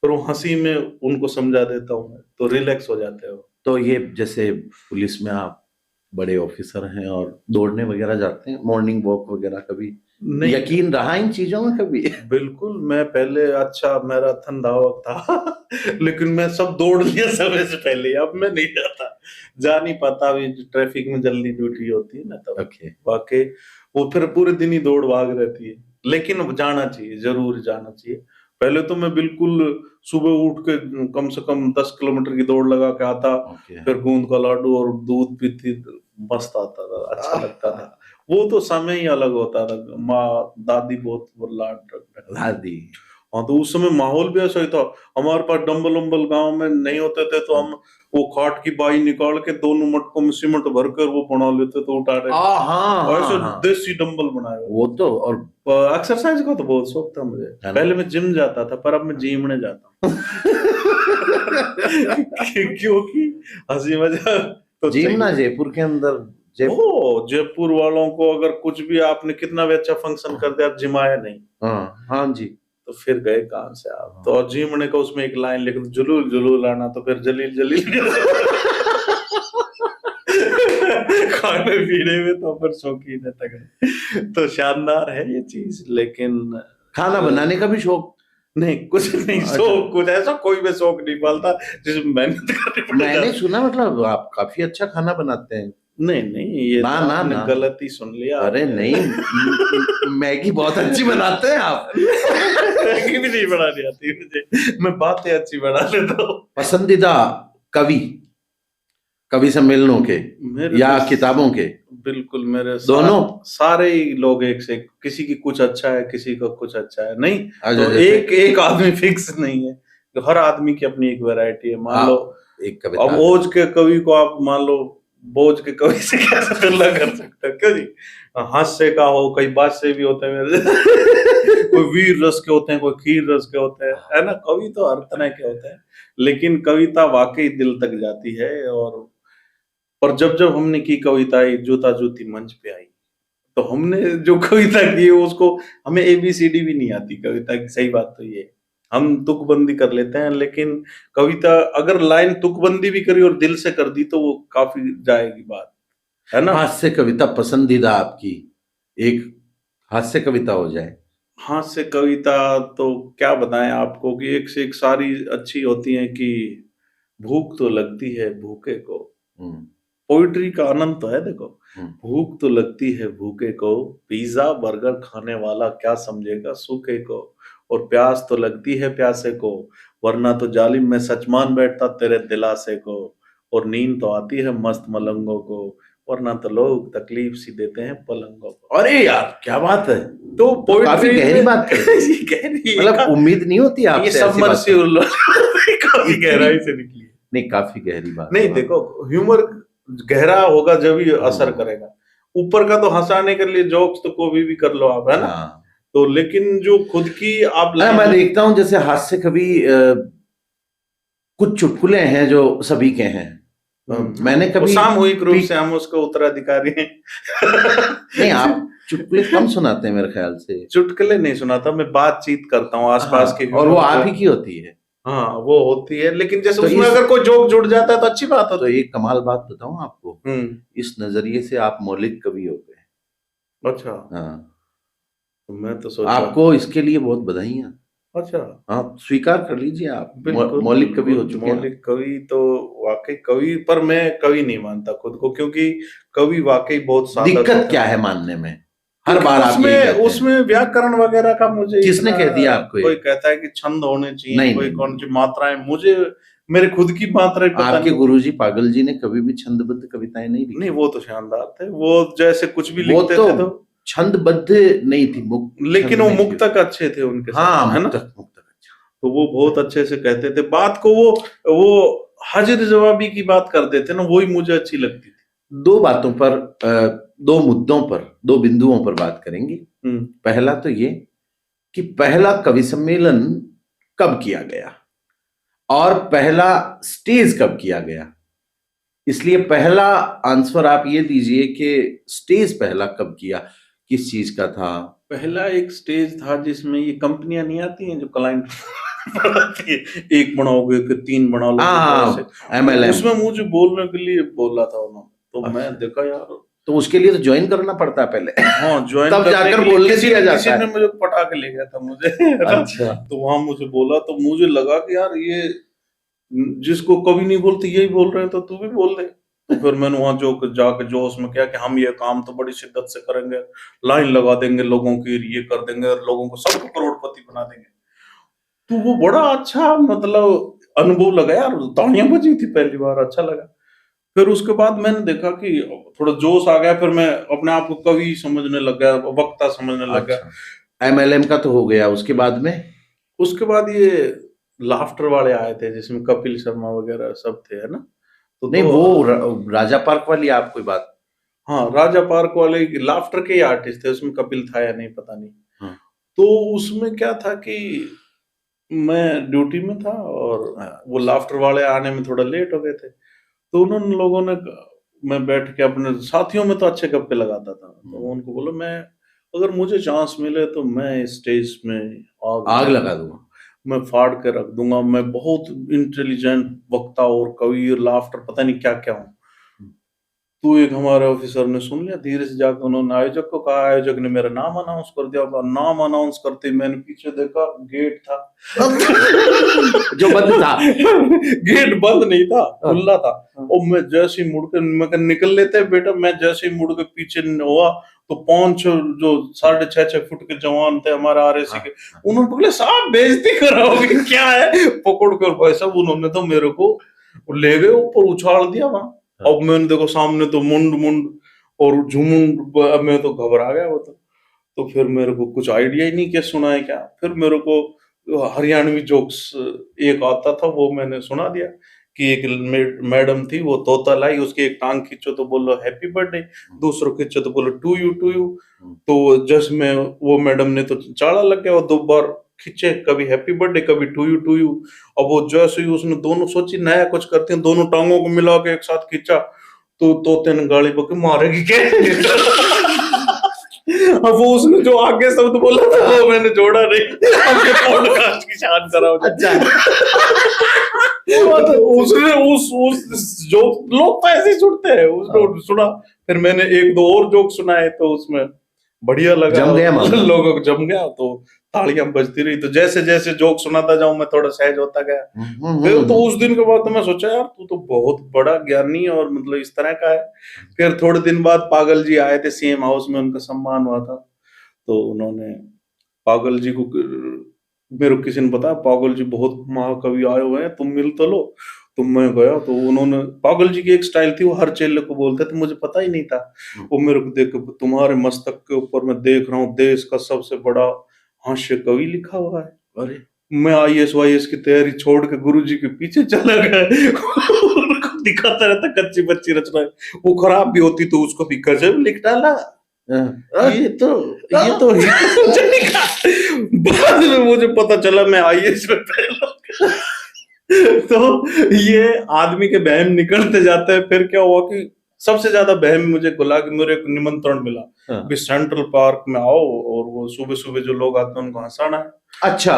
फिर वो हंसी में उनको समझा देता हूँ, तो रिलैक्स हो जाते हो। तो ये जैसे पुलिस में आप बड़े ऑफिसर हैं और दौड़ने वगैरह जाते हैं, मॉर्निंग वॉक वगैरह, कभी नहीं यकीन रहा इन चीजों में कभी? बिल्कुल, मैं पहले अच्छा मैराथन धावक था लेकिन मैं सब दौड़ लिया समय से पहले। अब मैं नहीं जाता, जा नहीं पाता, अभी ट्रैफिक में जल्दी ड्यूटी होती है ना, तब वाकई वो फिर पूरे दिन ही दौड़ भाग रहती है। लेकिन जाना चाहिए, जरूर जाना चाहिए। पहले तो मैं बिल्कुल सुबह उठ के कम से कम 10 किलोमीटर की दौड़ लगा के आता, फिर गूंद का लाडू और दूध पीती, मस्त आता था, अच्छा लगता था। वो तो समय ही अलग होता था। माँ दादी बहुत लाड दादी, हाँ, तो उस समय माहौल भी ऐसा ही था। हमारे पास डंबल उम्बल गांव में नहीं होते थे, तो हम वो खाट की बाई निकाल के दोनों मटकों में सीमेंट भरकर वो बना लेते थे, उठा रहे ऐसे देसी डंबल बनाए। वो तो और एक्सरसाइज का तो बहुत शौक था मुझे। पहले मैं जिम जाता था, पर अब मैं जिमने जाता हूँ क्योंकि हंसी मजाक तो जिम ना जयपुर के अंदर, जयपुर वालों को अगर कुछ भी आपने कितना भी अच्छा फंक्शन कर दिया, जिमाया नहीं। हाँ जी, तो फिर गए कहां से आप? तो जिमने का उसमें एक लाइन लिख, जुलूल जुलूल आना, तो फिर जलील जलील खाने पीने में तो फिर शौकीन है तगड़े। तो शानदार है ये चीज। लेकिन खाना बनाने का भी शौक नहीं, कुछ नहीं शौक, कुछ ऐसा कोई भी शौक नहीं पालता जिसमें मेहनत करनी पड़े। मैंने सुना मतलब आप काफी अच्छा खाना बनाते हैं। नहीं, ये ना तो आपने गलत ही सुन लिया। अरे नहीं मैगी बहुत अच्छी बनाते हैं आप। मैगी भी नहीं बनानी आती मुझे, मैं बातें अच्छी बना लेता हूँ। पसंदीदा कवि सम्मेलनों के या किताबों के? बिल्कुल, मेरे दोनों सारे ही लोग एक से, किसी की कुछ अच्छा है, किसी का कुछ अच्छा है, नहीं तो एक आदमी फिक्स नहीं है, तो हर आदमी की अपनी एक वैरायटी है। मान लो एक कविता, अब ओज के कवि को आप मान लो बोझ के कवि से कैसे तुलना कर सकते हैं? क्यों जी, हास्य का हो, कई बात से भी होते हैं कोई वीर रस के होते हैं, कोई खीर रस के होते हैं, है ना। कवि तो हर तरह के होते हैं, लेकिन कविता वाकई दिल तक जाती है। और जब हमने की कविता जूता जूती मंच पे आई, तो हमने जो कविता की उसको, हमें ABCD भी नहीं आती कविता की, सही बात तो ये, हम तुकबंदी कर लेते हैं। लेकिन कविता अगर लाइन तुकबंदी भी करी और दिल से कर दी, तो वो काफी जाएगी बात, है ना। हास्य कविता पसंदीदा आपकी, एक हास्य कविता हो जाए। हास्य कविता तो क्या बताएं आपको कि एक से एक सारी अच्छी होती हैं। कि भूख तो लगती है भूखे को, पोइट्री का आनंद तो है देखो। भूख तो लगती है भूखे को, पिज्जा बर्गर खाने वाला क्या समझेगा सूखे को। और प्यास तो लगती है प्यासे को, वरना तो जालिम में सच मान बैठता तेरे दिलासे को। और नींद तो आती है मस्त मलंगों को, वरना तो लोग तकलीफ सी देते हैं पलंगों को। अरे यार क्या बात है, तो काफी गहरी बात है। मतलब उम्मीद नहीं होती आपसे, ये सबमर्सिबल काफी गहराई से निकली। नहीं, काफी गहरी बात। नहीं देखो, ह्यूमर गहरा होगा जब ही असर करेगा। ऊपर का तो हंसाने के लिए जोक्स तो कोई भी कर लो आप, है ना। तो लेकिन जो खुद की आप मैं देखता हूँ जैसे हास्य कवि कुछ चुटकुले हैं जो सभी के हैं। मैंने कभी सामूहिक रूप से हम उसका उत्तराधिकारी हैं। नहीं, आप चुटकुले कम सुनाते हैं मेरे ख्याल से। चुटकुले नहीं सुनाता मैं, बातचीत करता हूँ आसपास के, और वो आप ही की होती है। हाँ वो होती है, लेकिन जैसे तो उसमें अगर कोई जोक जुड़ जाता है तो अच्छी बात है। तो एक कमाल बात बताऊं आपको, इस नजरिए से आप मौलिक कवि हो गए। अच्छा, हाँ, तो मैं तो सोचा आपको इसके लिए बहुत बधाइयां। अच्छा, आप स्वीकार कर लीजिए, आप मौलिक कवि हो चुके हैं। मौलिक कवि तो वाकई कवि, पर मैं कवि नहीं मानता खुद को, क्योंकि कवि वाकई बहुत सादा। दिक्कत क्या है मानने में? हर बार उसमें व्याकरण वगैरह का मुझे किसने कह दिया आपको? कोई कहता है कि छंद होने चाहिए, कोई कौन सी मात्राएं, मुझे मेरे खुद की मात्राएं पता नहीं। आपके गुरुजी पागल जी ने कभी भी छंदबद्ध कविताएं नहीं लिखी? नहीं, वो तो शानदार थे, वो जैसे कुछ भी लिखते थे तो छंदबद्ध नहीं थी, लेकिन वो मुक्तक अच्छे थे उनके साथ, हाँ, है ना। तो वो बहुत अच्छे से कहते थे बात को, वो हाजिर जवाबी की बात कर देते ना, वही मुझे अच्छी लगती थी। दो बातों पर, दो मुद्दों पर, दो बिंदुओं पर बात करेंगे। पहला तो ये कि पहला कवि सम्मेलन कब किया गया और पहला स्टेज कब किया गया। इसलिए पहला आंसर आप ये दीजिए कि स्टेज पहला कब किया, किस चीज का था। पहला एक स्टेज था जिसमें ये कंपनियां नहीं आती हैं जो क्लाइंट बनाती है, एक बनाओगे फिर 3 बना लो, MLM, उसमें मुझे बोलने के लिए बोला था उन्होंने, तो मैं देखा यार, तो उसके लिए तो ज्वाइन करना पड़ता है पहले। हाँ, ज्वाइन तब जाकर बोलने दिया जाता है। किसी ने मुझे पटा के ले गया था मुझे। अच्छा। तो वहां मुझे बोला, तो मुझे लगा कि यार ये जिसको कभी नहीं बोलते यही बोल रहे हैं, तो तू भी बोल दे। तो फिर मैंने वहां जाके जोश में किया कि हम ये काम तो बड़ी शिद्दत से करेंगे, लाइन लगा देंगे लोगों की, ये कर देंगे, लोगों को सबको करोड़पति बना देंगे। तो वो बड़ा अच्छा मतलब अनुभव लगा यार, तालियां बजी थी पहली बार, अच्छा लगा। फिर उसके बाद मैंने देखा कि थोड़ा जोश आ गया, फिर मैं अपने आप को कवि समझने लग गया, वक्ता समझने लग गया। MLM का तो हो गया, उसके बाद में? उसके बाद ये लाफ्टर वाले आए थे जिसमें कपिल शर्मा वगैरह सब थे, है ना। तो नहीं, वो राजा पार्क वाली आप कोई बात? हाँ, राजा पार्क वाले लाफ्टर के आर्टिस्ट थे, उसमें कपिल था या नहीं पता नहीं। हाँ। तो उसमें क्या था कि मैं ड्यूटी में था और वो लाफ्टर वाले आने में थोड़ा लेट हो गए थे, तो उन्होंने लोगों ने, मैं बैठ के अपने साथियों में तो अच्छे गप्पे लगाता था, तो उनको बोला मैं अगर मुझे चांस मिले तो मैं स्टेज में आग लगा दूंगा, मैं फाड़ के रख दूंगा, मैं बहुत इंटेलिजेंट वक्ता और कवि और लाफ्टर पता नहीं क्या क्या हूँ। तो एक हमारे ऑफिसर ने सुन लिया, धीरे से जाकर उन्होंने आयोजक को कहा, आयोजक ने मेरा नाम अनाउंस कर दिया। नाम अनाउंस करते मैंने पीछे देखा, गेट था जो बंद था। गेट बंद नहीं था, खुला था। और मैं जैसे ही मुड़ के, मैं निकल लेते बेटा, मैं जैसे ही मुड़ के पीछे हुआ तो 5 जो 6.5 फुट के जवान थे हमारे RSC के, उन्होंने बोले साहब बेइज्जती कराओगे क्या है, पकड़ कर भाई साहब उन्होंने तो मेरे को ले गए ऊपर, उछाल दिया वहां। अब मैंने देखो सामने तो मुंड और झुमुंड, मैं तो घबरा गया वो तो फिर मेरे को कुछ आइडिया ही नहीं क्या सुनाए क्या। फिर मेरे को हरियाणवी जोक्स एक आता था, वो मैंने सुना दिया कि एक मैडम थी, वो तोता लाई, उसकी एक टांग खींचो तो बोलो हैप्पी बर्थडे, दूसरों खींचो तो बोलो टू यू। तो जस्ट में वो मैडम ने तो चाड़ा लग गया, वो 2 बार खींचे, कभी हैप्पी बर्थडे कभी टू यू। अब वो जैसे ही उसने दोनों सोची नया कुछ करते हैं, दोनों टांगों को मिला के एक साथ खींचा, तो तोते ने गाली बके मारेगी क्या। अब वो उसने जो आगे शब्द बोला था वो मैंने जोड़ा नहीं, अपने पॉडकास्ट की शान कराओ। अच्छा। उसने उस जो लोग तो ऐसे ही सुनते हैं, उसने सुना, फिर मैंने 1-2 और जोक सुनाए, तो उसमें बढ़िया लगा, जम गया, लोगों को जम गया, तो तालियां बजती रही। तो जैसे जैसे जोक सुनाता जाऊं मैं थोड़ा सहज होता गया। फिर तो उस दिन के बाद तो मैं सोचा यार तू तो बहुत बड़ा ज्ञानी और मतलब इस तरह का है। फिर थोड़े दिन बाद पागल जी आए थे CM हाउस में, उनका सम्मान हुआ था, तो उन्होंने पागल जी को, मेरे को किसी ने बताया पागल जी बहुत महाकवि आए हुए हैं, तुम मिल तो लो। तो मैं गया, तो उन्होंने, पागल जी की एक स्टाइल थी, वो हर चेले को बोलते थे, मुझे पता ही नहीं था। वो मेरे को देख, तुम्हारे मस्तक के ऊपर मैं देख रहा हूँ देश का सबसे बड़ा हास्य कवि लिखा हुआ है। अरे मैं IAS की तैयारी छोड़ के गुरुजी के पीछे चला गया। उनको दिखाता रहता कच्ची बच्ची रचना, वो खराब भी होती तो उसको भी गजब लिख डाला। ये तो बाद में मुझे पता चला मैं IAS में फेल हो गया। तो ये आदमी के बहम निकलते जाते हैं। फिर क्या हुआ कि सबसे ज्यादा बहम मुझे गुला कि मेरे को निमंत्रण मिला भी सेंट्रल पार्क में आओ, और वो सुबह सुबह जो लोग आते हैं उनको हंसाना है। अच्छा।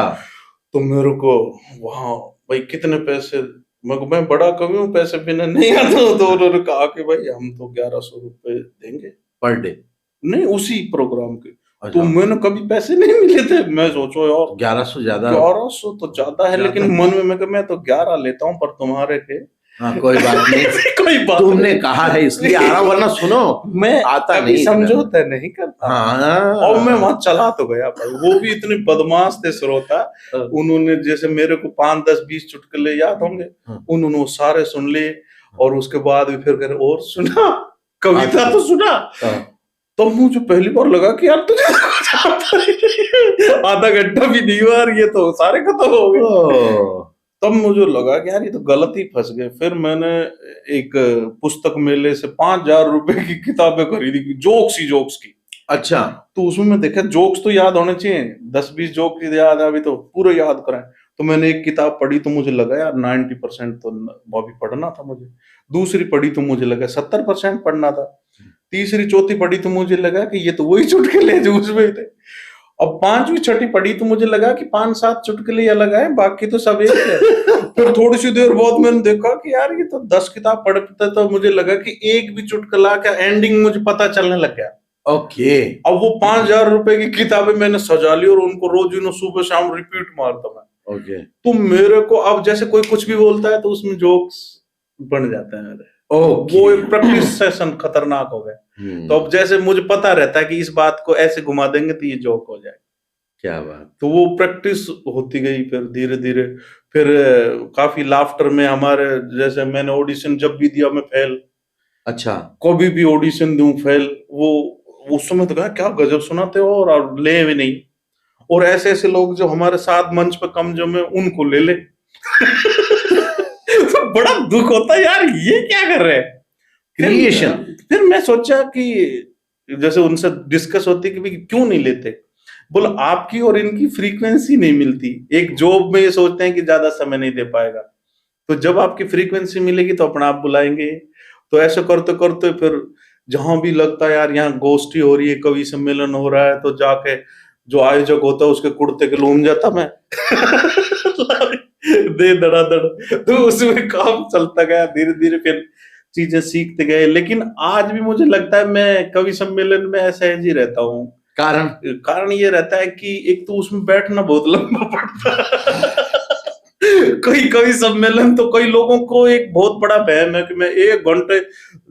तो मेरे को वहां भाई कितने पैसे, मैं बड़ा कवि हूँ, पैसे बिना नहीं आता। तो उन्होंने कहा कि भाई हम तो 1100 रुपए देंगे पर डे, नहीं उसी प्रोग्राम के। तो मैंने कभी पैसे नहीं मिले थे, मैं सोचो यार 1100 ज्यादा, 1100 तो ज्यादा है, लेकिन मन में मैं तो 11 लेता हूँ, पर तुम्हारे के कोई बात नहीं। कोई बात तुमने कहा है इसलिए आ रहा, वरना सुनो मैं आता नहीं, समझौता नहीं करता। और मैं वहां चला तो गया भाई, वो भी इतने बदमाश थे श्रोता, उन्होंने जैसे मेरे को 5, 10, 20 चुटकुले याद होंगे, उन्होंने सारे सुन लिए, और उसके बाद भी फिर और सुना, कविता तो सुना। तो मुझे पहली बार लगा कि यार तुझे आधा घंटा भी नहीं हुआ, ये तो सारे खत्म हो गए। तब मुझे लगा कि यार ये तो गलत ही फंस गए। फिर मैंने एक पुस्तक मेले से 5000 रुपए की किताबें खरीदी, जोक्स की। अच्छा, तो उसमें मैं देखा जोक्स तो याद होने चाहिए, 10-20 जोक याद है, अभी तो पूरे याद कराएं। तो मैंने एक किताब पढ़ी तो मुझे लगा यार 90% तो वो भी पढ़ना था मुझे। दूसरी पढ़ी तो मुझे लगा 70% पढ़ना था। तीसरी चौथी पढ़ी तो मुझे लगा कि ये तो वही चुटकुले जो उसमें थे। अब पांचवी छठी पढ़ी तो मुझे लगा कि 5-7 चुटकुले अलग है, बाकी तो सब एक है। फिर थोड़ी सी देर बाद मैंने देखा कि यार ये तो 10 किताब पढ़ते, तो मुझे लगा कि एक भी चुटकुला का एंडिंग मुझे पता चलने लग गया। ओके। अब वो 5,000 रुपए की किताबें मैंने सजा ली और उनको रोज सुबह शाम रिपीट मारता मैं। ओके। तो मेरे को अब जैसे कोई कुछ भी बोलता है तो उसमें जोक्स बन जाते हैं मेरे। ओके। वो एक प्रैक्टिस सेशन खतरनाक हो गया। तो अब जैसे मुझे पता रहता है कि इस बात को ऐसे घुमा देंगे तो ये जोक हो जाए। क्या बात। तो वो प्रैक्टिस होती गई, फिर धीरे धीरे फिर काफी लाफ्टर में हमारे, जैसे मैंने ऑडिशन जब भी दिया मैं फेल। अच्छा। कभी भी ऑडिशन दूं फेल। वो उस समय तो कहा क्या गजब सुनाते हो, और ले भी नहीं। और ऐसे ऐसे लोग जो हमारे साथ मंच पे कम जमे उनको ले ले। तो बड़ा दुख होता है यार, ये क्या कर रहे हैं क्रिएशन। फिर मैं सोचा कि जैसे उनसे डिस्कस होती कि भाई क्यों नहीं लेते। बोला आपकी और इनकी फ्रीक्वेंसी नहीं मिलती। एक जॉब में ये सोचते हैं कि ज्यादा समय नहीं दे पाएगा, तो जब आपकी फ्रीक्वेंसी मिलेगी तो अपना आप बुलाएंगे। तो ऐसे करते करते फिर जहां भी लगता है यार यहाँ गोष्ठी हो रही है, कवि सम्मेलन हो रहा है, तो जाके जो आयोजक होता है उसके कुर्ते के लूम जाता मैं। दे धड़ाधड़। तो उसमें काम चलता गया, धीरे धीरे फिर चीजें सीखते गए। लेकिन आज भी मुझे लगता है मैं कवि सम्मेलन में असहज ही रहता हूँ। कारण ये रहता है कि एक तो उसमें बैठना बहुत लंबा पड़ता है। कई सम्मेलन तो कई लोगों को एक बहुत बड़ा वहम है कि मैं 1 घंटे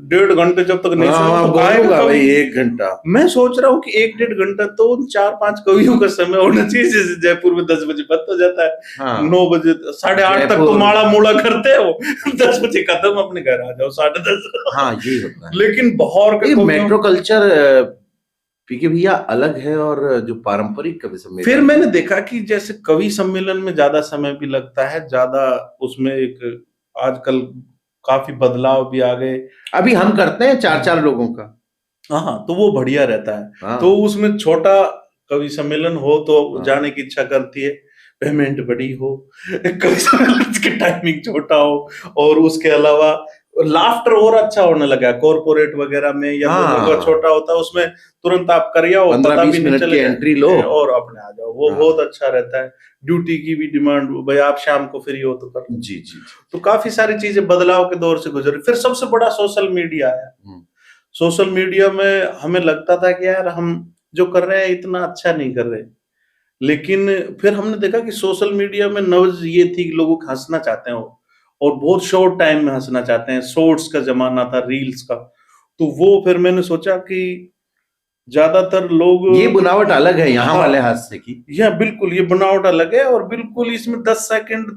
1.5 घंटे जब तक नहीं सुनूं तो बोलूंगा भाई 1 घंटा। मैं सोच रहा हूँ कि 1-1.5 घंटा तो 4-5 कवियों का समय होना चाहिए। जैसे जयपुर में 10 बजे बंद हो जाता है, हाँ। 9 बजे 8:30 तक तो माड़ा मोड़ा करते हो, 10 बजे खत्म, अपने घर आ जाओ 10:30। हाँ यही होता है। लेकिन बाहर के मेट्रो कल्चर पीके भैया अलग है, और जो पारंपरिक कवि सम्मेलन फिर मैंने देखा कि जैसे कवि सम्मेलन में ज्यादा समय भी लगता है, ज्यादा उसमें एक आजकल काफी बदलाव भी आ गए। अभी हम करते हैं 4-4 लोगों का। हाँ, तो वो बढ़िया रहता है। हाँ। तो उसमें छोटा कवि सम्मेलन हो तो जाने की इच्छा करती है, पेमेंट बड़ी हो। कवि सम्मेलन की टाइमिंग छोटा हो, और उसके अलावा लाफ्टर और अच्छा होने लगा कॉर्पोरेट वगैरह में, या वो छोटा होता है उसमें तुरंत आप कर आओ, 15-20 मिनट की एंट्री लो और अपने आ जाओ। वो बहुत अच्छा रहता है। ड्यूटी की भी डिमांड, भाई आप शाम को फ्री हो तो कर। जी। तो काफी सारी चीजें बदलाव के दौर से गुजरी। फिर सबसे बड़ा सोशल मीडिया आया। सोशल मीडिया में हमें लगता था कि यार हम जो कर रहे हैं इतना अच्छा नहीं कर रहे, लेकिन फिर हमने देखा कि सोशल मीडिया में नब्ज ये थी कि लोग हंसना चाहते हैं, और बहुत शॉर्ट टाइम में हंसना चाहते हैं। शॉर्ट्स का जमाना था, रील्स का। तो वो फिर मैंने सोचा कि ज्यादातर लोग, ये बनावट अलग है यहाँ वाले हास्य की। यह बिल्कुल ये बनावट अलग है, और बिल्कुल इसमें 10 सेकंड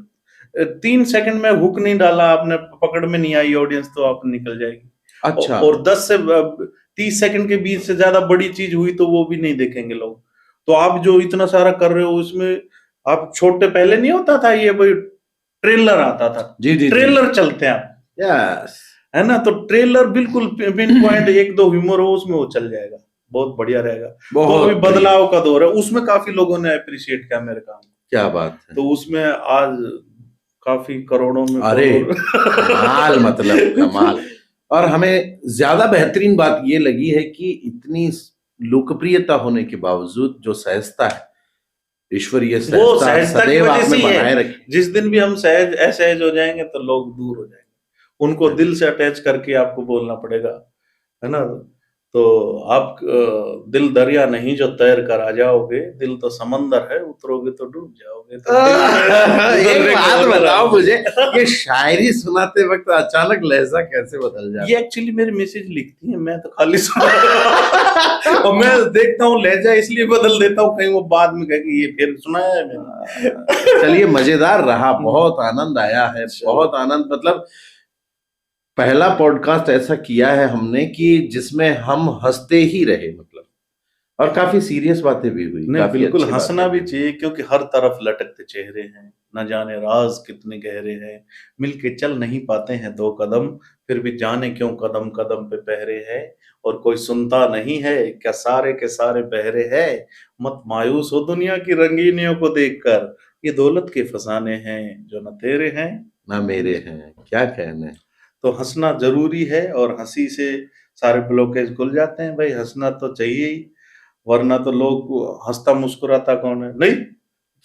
3 सेकंड में हुक नहीं डाला आपने, पकड़ में नहीं आई ऑडियंस, तो आप निकल जाएगी। अच्छा। और 10 से 30 सेकंड के बीच से ज्यादा बड़ी चीज हुई तो वो भी नहीं देखेंगे लोग। तो आप जो इतना सारा कर रहे हो उसमें आप छोटे, पहले नहीं होता था ये भाई ट्रेलर आता था। जी ट्रेलर चलते हैं आप, यस, है ना। तो ट्रेलर बिल्कुल पिन पॉइंट 1-2 ह्यूमर हो उसमें, वो चल जाएगा, बहुत बढ़िया रहेगा। तो अभी बदलाव का दौर है, उसमें काफी लोगों ने अप्रिशिएट किया मेरे काम। क्या बात है। तो उसमें आज काफी करोड़ों में, अरे कमाल, मतलब कमाल। और हमें ज्यादा बेहतरीन बात ये लगी है कि इतनी लोकप्रियता होने के बावजूद जो सहजता है, ईश्वरीय सहजता सदैव आप में बनाए रखी। जिस दिन भी हम सहज असहज हो जाएंगे तो लोग दूर हो जाएंगे। उनको दिल से अटैच करके आपको बोलना पड़ेगा, है ना। तो आप दिल दरिया नहीं जो तैर कर आ जाओगे, दिल तो समंदर है, उतरोगे तो डूब जाओगे। तो एक बात बताओ मुझे, ये शायरी सुनाते वक्त अचानक लहजा कैसे बदल जाता है? ये एक्चुअली मेरी मिसेज लिखती है, मैं तो खाली सुना। और मैं देखता हूँ लहजा इसलिए बदल देता हूँ, कहीं वो बाद में कहेगी ये फिर सुनाया है मैंने। चलिए, मजेदार रहा, बहुत आनंद आया है, बहुत आनंद। मतलब पहला पॉडकास्ट ऐसा किया है हमने कि जिसमें हम हंसते ही रहे, मतलब, और काफी सीरियस बातें भी हुई। नहीं, बिल्कुल हंसना भी चाहिए, क्योंकि हर तरफ लटकते चेहरे हैं, न जाने राज कितने गहरे हैं। मिलके चल नहीं पाते हैं 2 कदम, फिर भी जाने क्यों कदम कदम पे पहरे हैं। और कोई सुनता नहीं है, क्या सारे के सारे बहरे हैं, मत मायूस हो दुनिया की रंगीनियों को देखकर, ये दौलत के फसाने हैं जो न तेरे हैं ना मेरे हैं, क्या कहने। तो हंसना जरूरी है, और हंसी से सारे ब्लॉकेज खुल जाते हैं। भाई हंसना तो चाहिए ही, वरना तो लोग हंसता मुस्कुराता कौन है, नहीं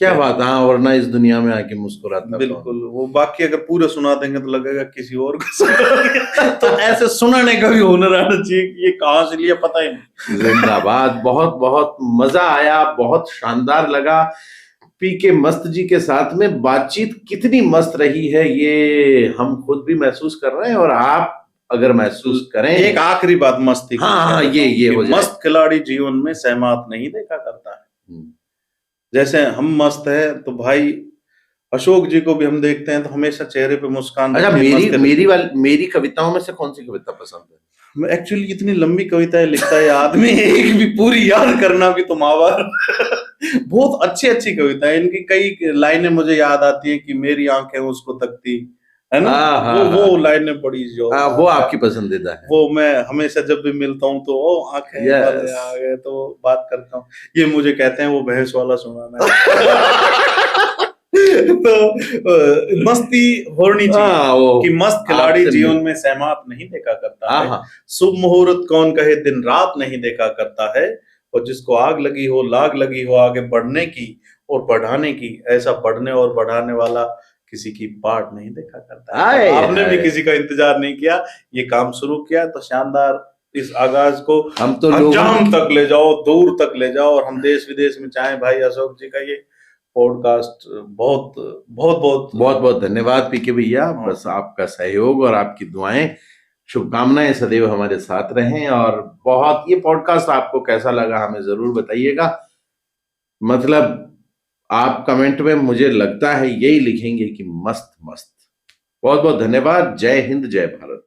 क्या बात। हाँ, वरना इस दुनिया में आके मुस्कुराता बिल्कुल। वो बाकी अगर पूरे सुना देंगे तो लगेगा किसी और को सुना तो ऐसे सुनाने का भी हुनर आना चाहिए कि ये कहाँ से लिया पता ही नहीं। जिंदाबाद। बहुत बहुत मजा आया, बहुत शानदार लगा। पीके मस्त जी के साथ में बातचीत कितनी मस्त रही है ये हम खुद भी महसूस कर रहे हैं, और आप अगर महसूस करें। एक आखिरी बात मस्ती की, हाँ, ये हो जाए। मस्त खिलाड़ी जीवन में सहमत नहीं देखा करता है। जैसे हम मस्त है तो भाई अशोक जी को भी हम देखते हैं तो हमेशा चेहरे पे मुस्कान। अच्छा, मेरी कविताओं में से कौन सी कविता पसंद है? एक्चुअली इतनी लंबी कविताएं लिखता है आदमी, एक भी पूरी याद करना भी तो मावर। बहुत अच्छी अच्छी कविताएं इनकी, कई लाइनें मुझे याद आती है कि मेरी आंखें उसको तकती है ना। वो लाइनें बड़ी जो वो आपकी पसंदीदा है। वो मैं हमेशा जब भी मिलता हूँ तो वो आंखें आ गए तो बात करता हूँ। ये मुझे कहते हैं वो भैंस वाला सुनाना तो मस्ती होनी चाहिए कि मस्त खिलाड़ी जीवन में सहमत नहीं देखा करता है। शुभ मुहूर्त कौन कहे दिन रात नहीं देखा करता है, और जिसको आग लगी हो लाग लगी हो आगे बढ़ने की और बढ़ाने की, ऐसा बढ़ने और बढ़ाने वाला किसी की बाट नहीं देखा करता है। आपने भी किसी का इंतजार नहीं किया, ये काम शुरू किया तो शानदार इस आगाज को हम तो अंजाम तक ले जाओ, दूर तक ले जाओ, और हम देश विदेश में चाहें। भाई अशोक जी का ये पॉडकास्ट बहुत बहुत बहुत बहुत बहुत धन्यवाद पीके भैया। बस आपका सहयोग और आपकी दुआएं, शुभकामनाएं सदैव हमारे साथ रहें। और बहुत ये पॉडकास्ट आपको कैसा लगा हमें जरूर बताइएगा। मतलब आप कमेंट में मुझे लगता है यही लिखेंगे कि मस्त मस्त। बहुत बहुत धन्यवाद। जय हिंद, जय भारत।